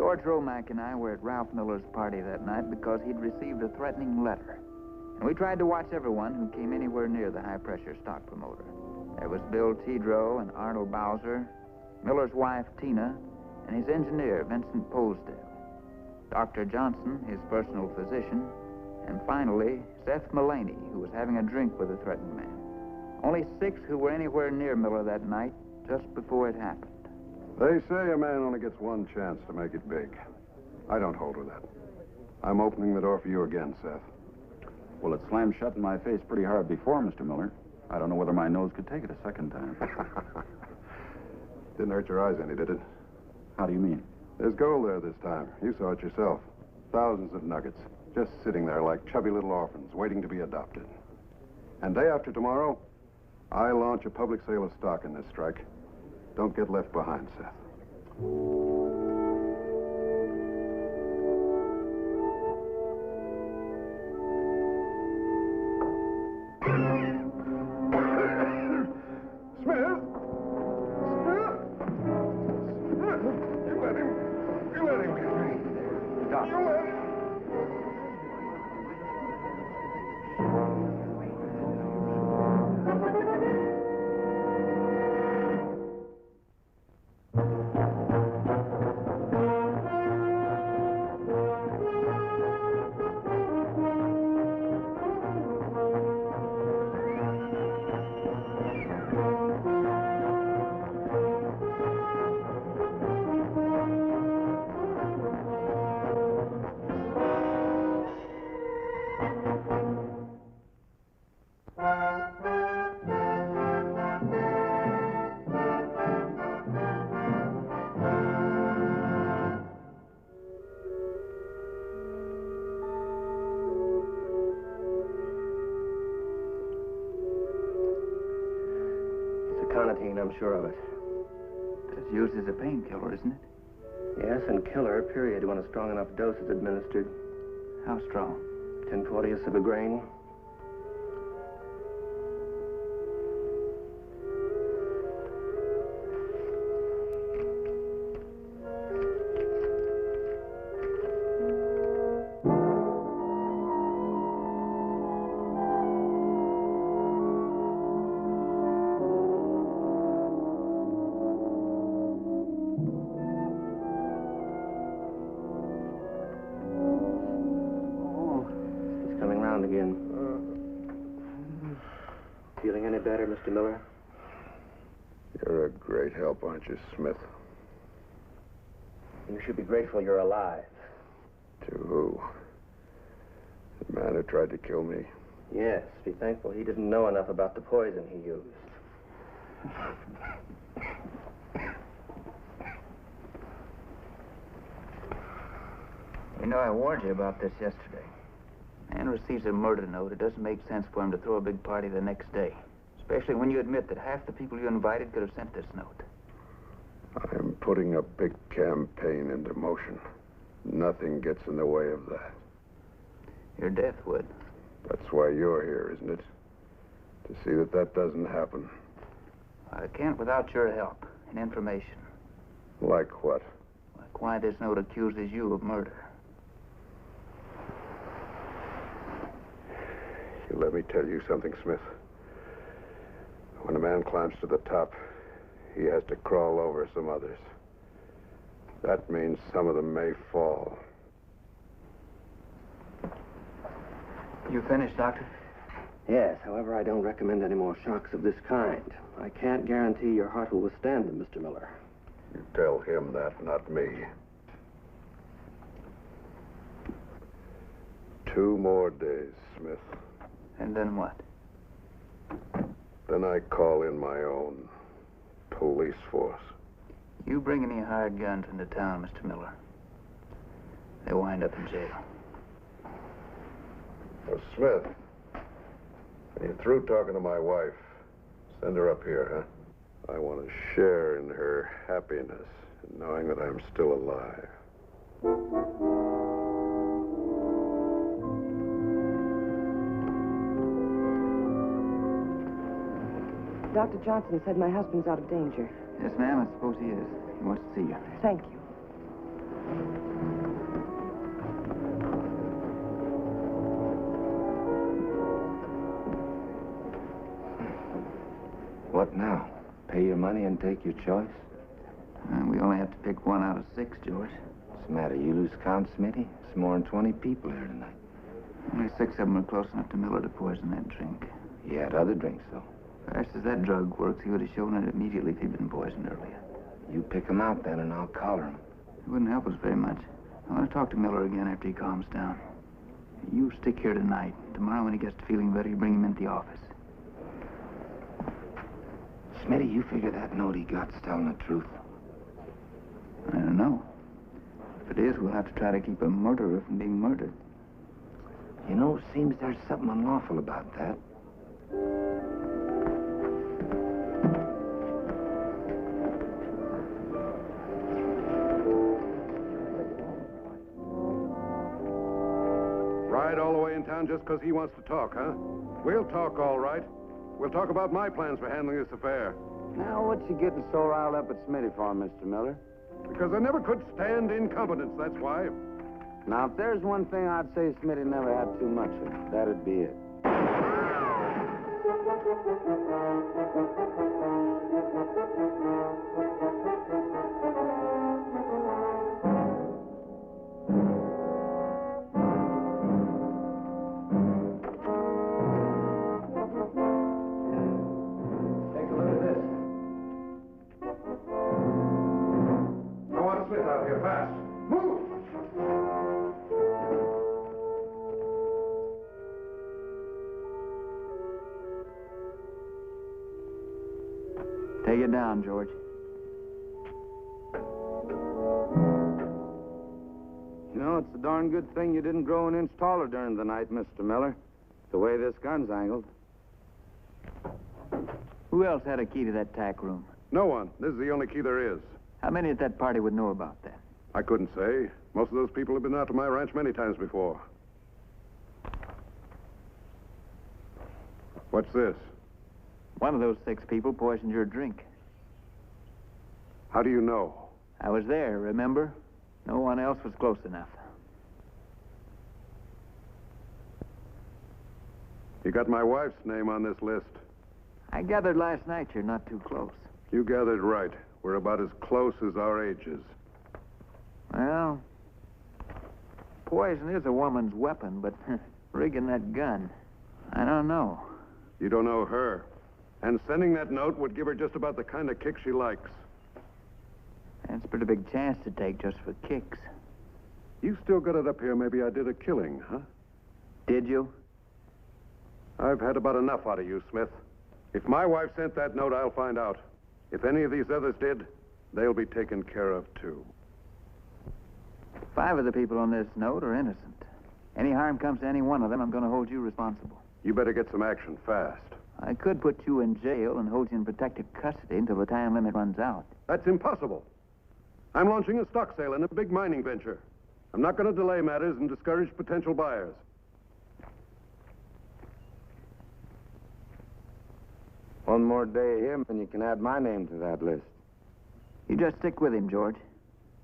George Romack and I were at Ralph Miller's party that night because he'd received a threatening letter. And we tried to watch everyone who came anywhere near the high-pressure stock promoter. There was Bill Tedrow and Arnold Bowser, Miller's wife, Tina, and his engineer, Vincent Polesdale, Dr. Johnson, his personal physician, and finally, Seth Mullaney, who was having a drink with the threatened man. Only 6 who were anywhere near Miller that night, just before it happened. They say a man only gets one chance to make it big. I don't hold with that. I'm opening the door for you again, Seth. Well, it slammed shut in my face pretty hard before, Mr. Miller. I don't know whether my nose could take it a second time. Didn't hurt your eyes any, did it? How do you mean? There's gold there this time. You saw it yourself. Thousands of nuggets, just sitting there like chubby little orphans, waiting to be adopted. And day after tomorrow, I launch a public sale of stock in this strike. Don't get left behind, Seth. I'm sure of it. It's used as a painkiller, isn't it? Yes, and killer, period, when a strong enough dose is administered. How strong? 10/40ths of a grain. Feeling any better, Mr. Miller? You're a great help, aren't you, Smith? You should be grateful you're alive. To who? The man who tried to kill me? Yes, be thankful he didn't know enough about the poison he used. You know, I warned you about this yesterday. Man receives a murder note, it doesn't make sense for him to throw a big party the next day. Especially when you admit that half the people you invited could have sent this note. I'm putting a big campaign into motion. Nothing gets in the way of that. Your death would. That's why you're here, isn't it? To see that that doesn't happen. I can't without your help and information. Like what? Like why this note accuses you of murder. Let me tell you something, Smith. When a man climbs to the top, he has to crawl over some others. That means some of them may fall. You finished, Doctor? Yes, however, I don't recommend any more shocks of this kind. I can't guarantee your heart will withstand them, Mr. Miller. You tell him that, not me. 2 more days, Smith. And then what? Then I call in my own police force. You bring any hired guns into town, Mr. Miller, they wind up in jail. Now, Smith, when you're through talking to my wife, send her up here, huh? I want to share in her happiness, knowing that I'm still alive. Dr. Johnson said my husband's out of danger. Yes, ma'am, I suppose he is. He wants to see you. Thank you. what now? Pay your money and take your choice? We only have to pick 1 out of 6, George. What's the matter? You lose count, Smitty? It's more than 20 people here tonight. Only 6 of them were close enough to Miller to poison that drink. He had other drinks, though. Fast as that drug works, he would have shown it immediately if he'd been poisoned earlier. You pick him out, then, and I'll collar him. It wouldn't help us very much. I want to talk to Miller again after he calms down. You stick here tonight. Tomorrow, when he gets to feeling better, you bring him into the office. Smitty, you figure that note he got's telling the truth? I don't know. If it is, we'll have to try to keep a murderer from being murdered. You know, seems there's something unlawful about that. Ride all the way in town just because he wants to talk, huh? We'll talk, all right. We'll talk about my plans for handling this affair. Now, what's you getting so riled up at Smitty for, Mr. Miller? Because I never could stand incompetence, that's why. Now, if there's one thing I'd say Smitty never had too much of, that'd be it. Take a look at this. I want Smith out here fast. Move! Take it down, George. You know, it's a darn good thing you didn't grow an inch taller during the night, Mr. Miller. The way this gun's angled. Who else had a key to that tack room? No one. This is the only key there is. How many at that party would know about that? I couldn't say. Most of those people have been out to my ranch many times before. What's this? One of those 6 people poisoned your drink. How do you know? I was there, remember? No one else was close enough. You got my wife's name on this list. I gathered last night you're not too close. You gathered right. We're about as close as our ages. Well, poison is a woman's weapon, but rigging that gun, I don't know. You don't know her. And sending that note would give her just about the kind of kick she likes. That's a pretty big chance to take just for kicks. You still got it up here. Maybe I did a killing, huh? Did you? I've had about enough out of you, Smith. If my wife sent that note, I'll find out. If any of these others did, they'll be taken care of, too. 5 of the people on this note are innocent. Any harm comes to any one of them, I'm going to hold you responsible. You better get some action fast. I could put you in jail and hold you in protective custody until the time limit runs out. That's impossible. I'm launching a stock sale in a big mining venture. I'm not going to delay matters and discourage potential buyers. One more day of him, and you can add my name to that list. You just stick with him, George.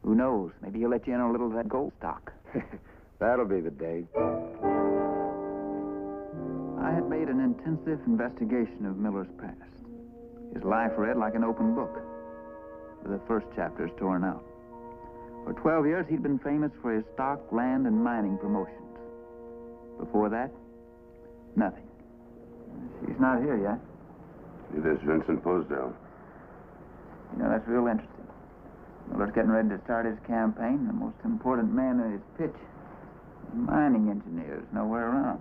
Who knows? Maybe he'll let you in on a little of that gold stock. That'll be the day. I had made an intensive investigation of Miller's past. His life read like an open book, with the first chapters torn out. For 12 years, he'd been famous for his stock, land, and mining promotions. Before that, nothing. She's not here yet. It is Vincent Posdale. You know, that's real interesting. Miller's getting ready to start his campaign. The most important man in his pitch. The mining engineer's nowhere around.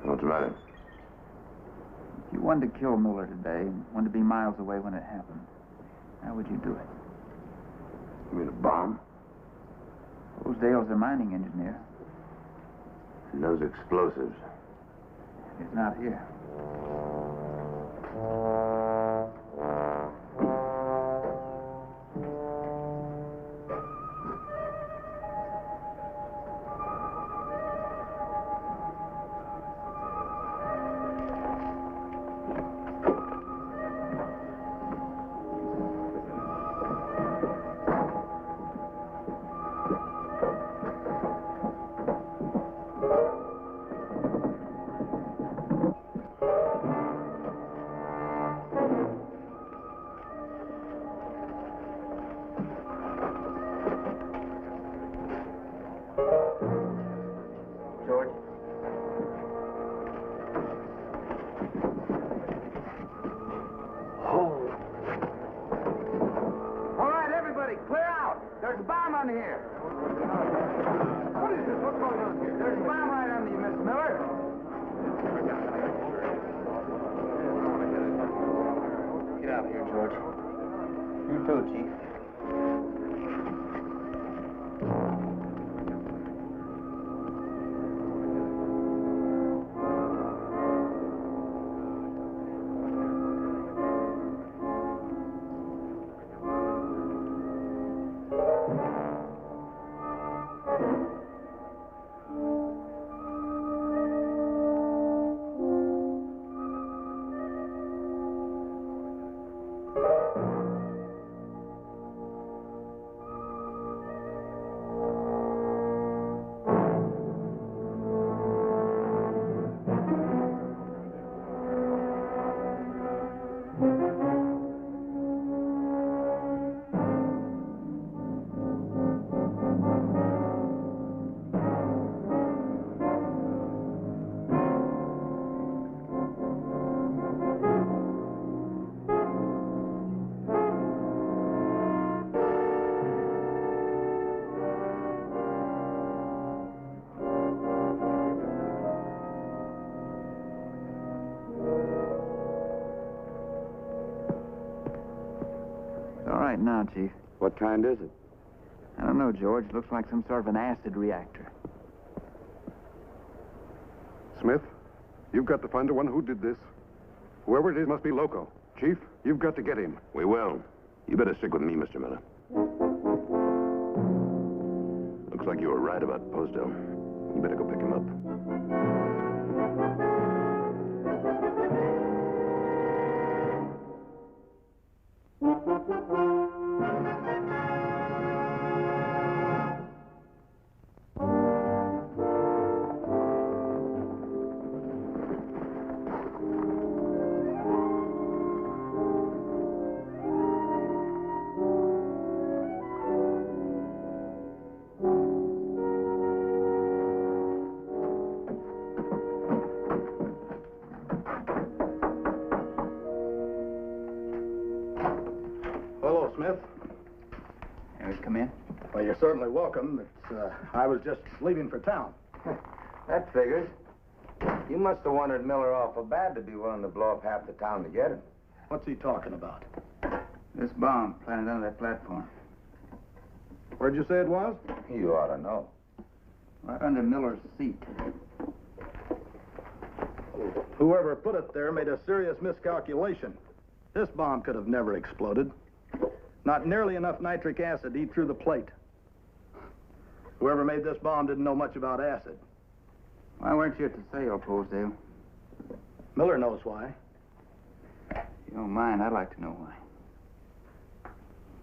What's about it? If you wanted to kill Miller today and wanted to be miles away when it happened, how would you do it? You mean a bomb? Posdale's a mining engineer. He knows explosives. He's not here. There's a bomb under here. What is this? What's going on here? There's a bomb right under you, Mr. Miller. Get out of here, George. You too, Chief. Right now, Chief. What kind is it? I don't know, George. Looks like some sort of an acid reactor. Smith, you've got to find the one who did this. Whoever it is must be loco. Chief, you've got to get him. We will. You better stick with me, Mr. Miller. Looks like you were right about Posdell. You better go pick him up. Hello, Smith. Come in. Well, you're certainly welcome. I was just leaving for town. That figures. You must have wanted Miller awful bad to be willing to blow up half the town to get him. What's he talking about? This bomb planted under that platform. Where'd you say it was? You ought to know. Right under Miller's seat. Whoever put it there made a serious miscalculation. This bomb could have never exploded. Not nearly enough nitric acid to eat through the plate. Whoever made this bomb didn't know much about acid. Why weren't you at the sale, Posdale? Miller knows why. You don't mind, I'd like to know why.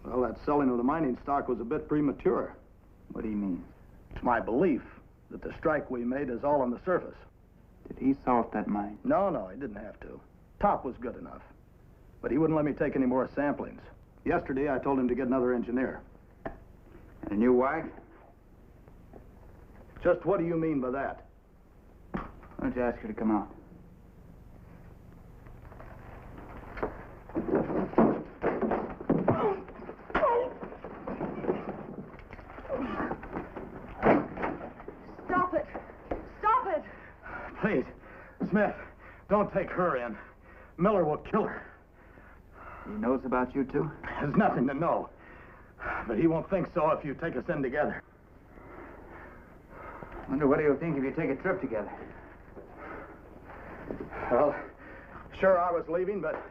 Well, that selling of the mining stock was a bit premature. What do you mean? It's my belief that the strike we made is all on the surface. Did he salt that mine? No, he didn't have to. Top was good enough. But he wouldn't let me take any more samplings. Yesterday, I told him to get another engineer. And a new wife? Just what do you mean by that? Why don't you ask her to come out? Stop it! Stop it! Please, Smith, don't take her in. Miller will kill her. He knows about you, too? There's nothing to know. But he won't think so if you take us in together. Wonder what he'll think if you take a trip together. Well, sure I was leaving, but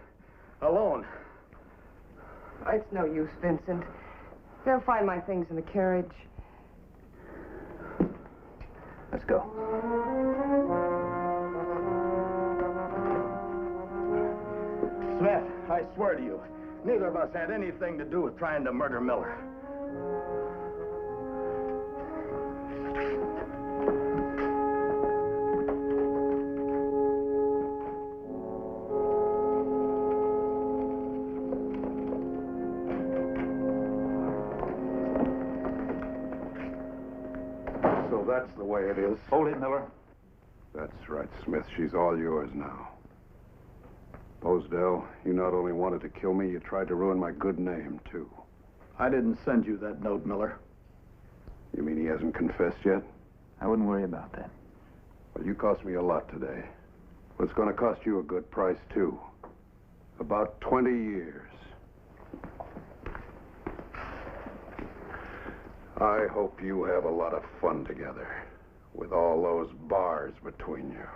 alone. It's no use, Vincent. They'll find my things in the carriage. Let's go. Smith, I swear to you, neither of us had anything to do with trying to murder Miller. So that's the way it is. Hold it, Miller. That's right, Smith. She's all yours now. Posdell, you not only wanted to kill me, you tried to ruin my good name, too. I didn't send you that note, Miller. You mean he hasn't confessed yet? I wouldn't worry about that. Well, you cost me a lot today. But it's going to cost you a good price, too. About 20 years. I hope you have a lot of fun together, with all those bars between you.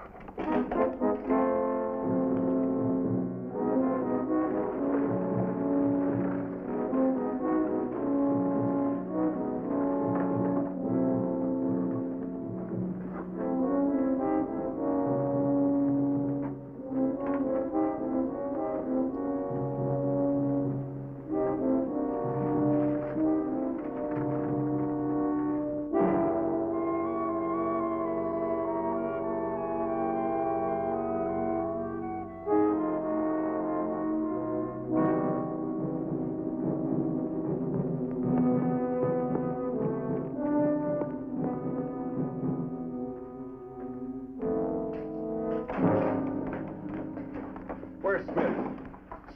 Where's Smith?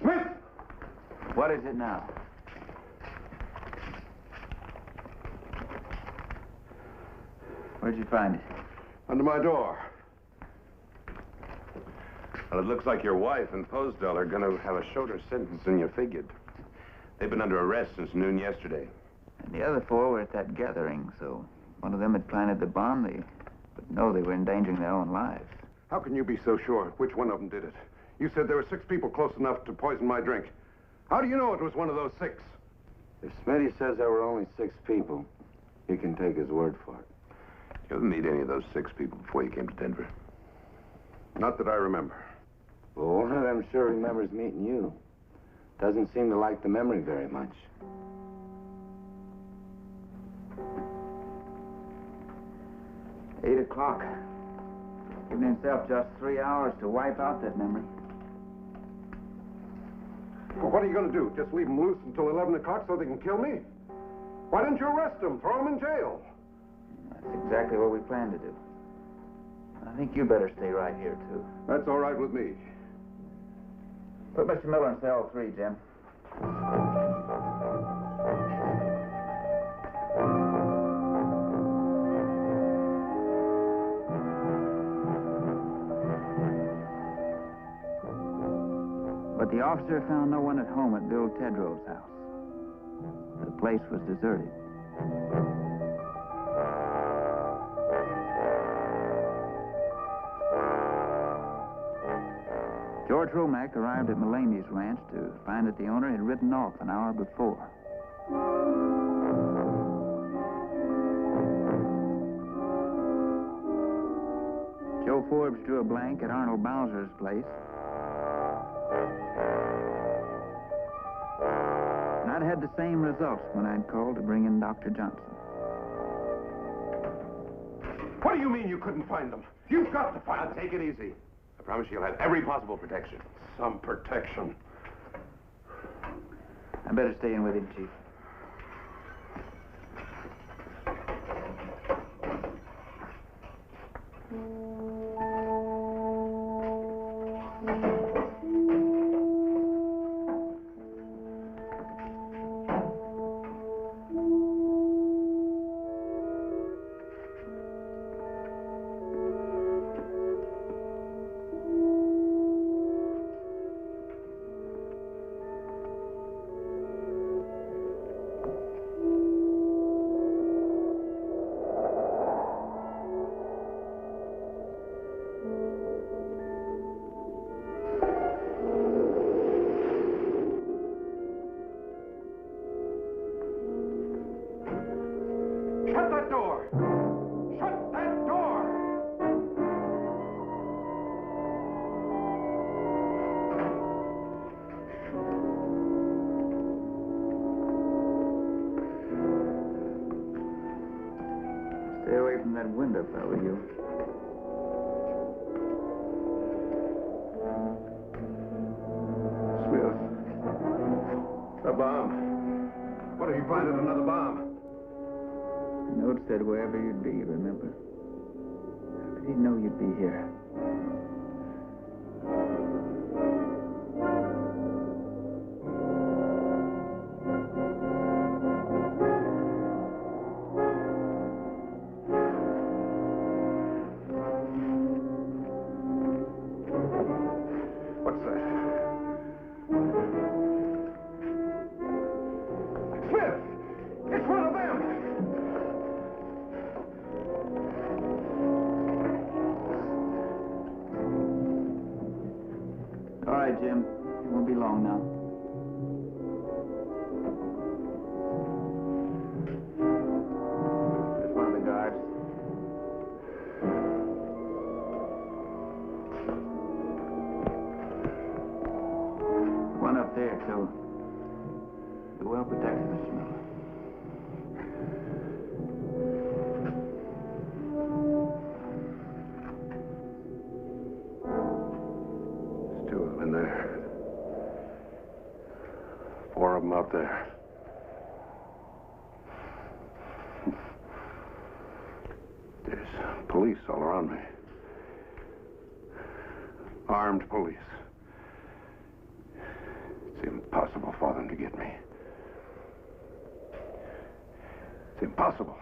Smith! What is it now? Where'd you find it? Under my door. Well, it looks like your wife and Posdell are going to have a shorter sentence than you figured. They've been under arrest since noon yesterday. And the other four were at that gathering, so one of them had planted the bomb. They would know they were endangering their own lives. How can you be so sure which one of them did it? You said there were 6 people close enough to poison my drink. How do you know it was one of those 6? If Smitty says there were only 6 people, you can take his word for it. You ever meet any of those 6 people before you came to Denver? Not that I remember. Well, one of them sure remembers meeting you. Doesn't seem to like the memory very much. Eight o'clock. Giving himself just 3 hours to wipe out that memory. Well, what are you going to do? Just leave them loose until 11 o'clock so they can kill me? Why didn't you arrest them? Throw them in jail. That's exactly what we plan to do. I think you better stay right here, too. That's all right with me. Put Mr. Miller in cell 3, Jim. But the officer found no one at home at Bill Tedrow's house. The place was deserted. George Romack arrived at Mulaney's ranch to find that the owner had ridden off an hour before. Joe Forbes drew a blank at Arnold Bowser's place. And I'd had the same results when I'd called to bring in Dr. Johnson. What do you mean you couldn't find them? You've got to find them. Take it easy. I promise you'll have every possible protection. Some protection. I better stay in with him, Chief. Shut that door! Shut that door! Stay away from that window, if I were you. Smith. A bomb. What if you planted another bomb? The note said wherever you'd be, remember? How did he know you'd be here? out there. There's police all around me. Armed police. It's impossible for them to get me. It's impossible.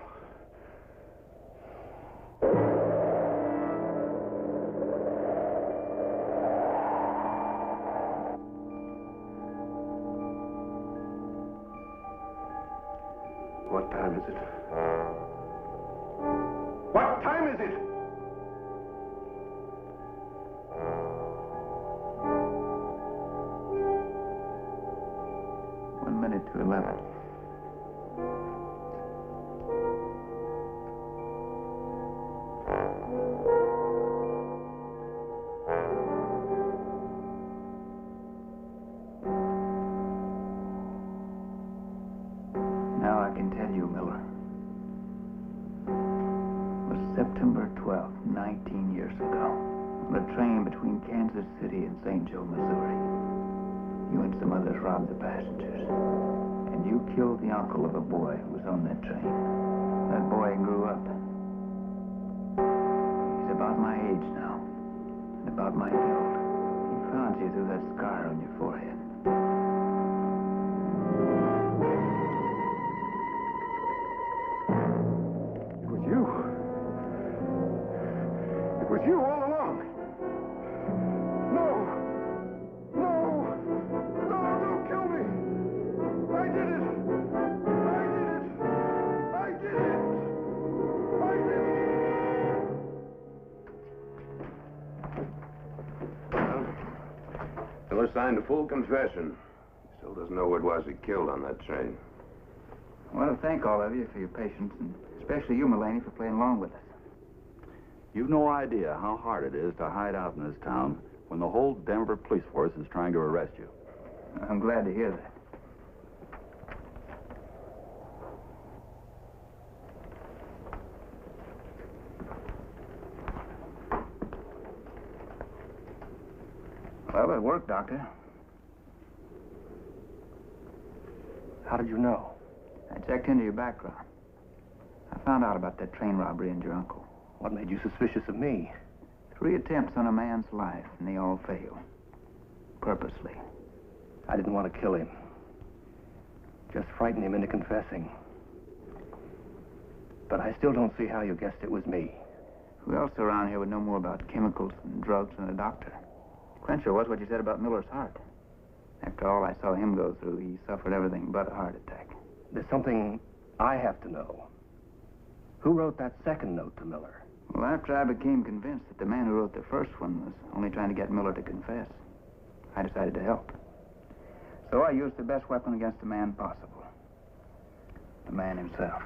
What time is it? What time is it? 11. Now I can tell you, Miller. It was September 12th, 19 years ago, on a train between Kansas City and St. Joe, Missouri. You and some others robbed the passengers. And you killed the uncle of a boy who was on that train. That boy grew up. He's about my age now, and about my build. He found you through that scar on your forehead. It was you. It was you all along. No! No! No, don't kill me! I did it! I did it! I did it! I did it! Well, Miller signed a full confession. He still doesn't know what it was he killed on that train. I want to thank all of you for your patience, and especially you, Mulaney, for playing along with us. You've no idea how hard it is to hide out in this town when the whole Denver police force is trying to arrest you. I'm glad to hear that. Well, it worked, Doctor. How did you know? I checked into your background. I found out about that train robbery and your uncle. What made you suspicious of me? 3 attempts on a man's life, and they all failed. Purposely. I didn't want to kill him. Just frighten him into confessing. But I still don't see how you guessed it was me. Who else around here would know more about chemicals and drugs than a doctor? Quencher was what you said about Miller's heart. After all I saw him go through, he suffered everything but a heart attack. There's something I have to know. Who wrote that second note to Miller? Well, after I became convinced that the man who wrote the first one was only trying to get Miller to confess, I decided to help. So I used the best weapon against the man possible. The man himself.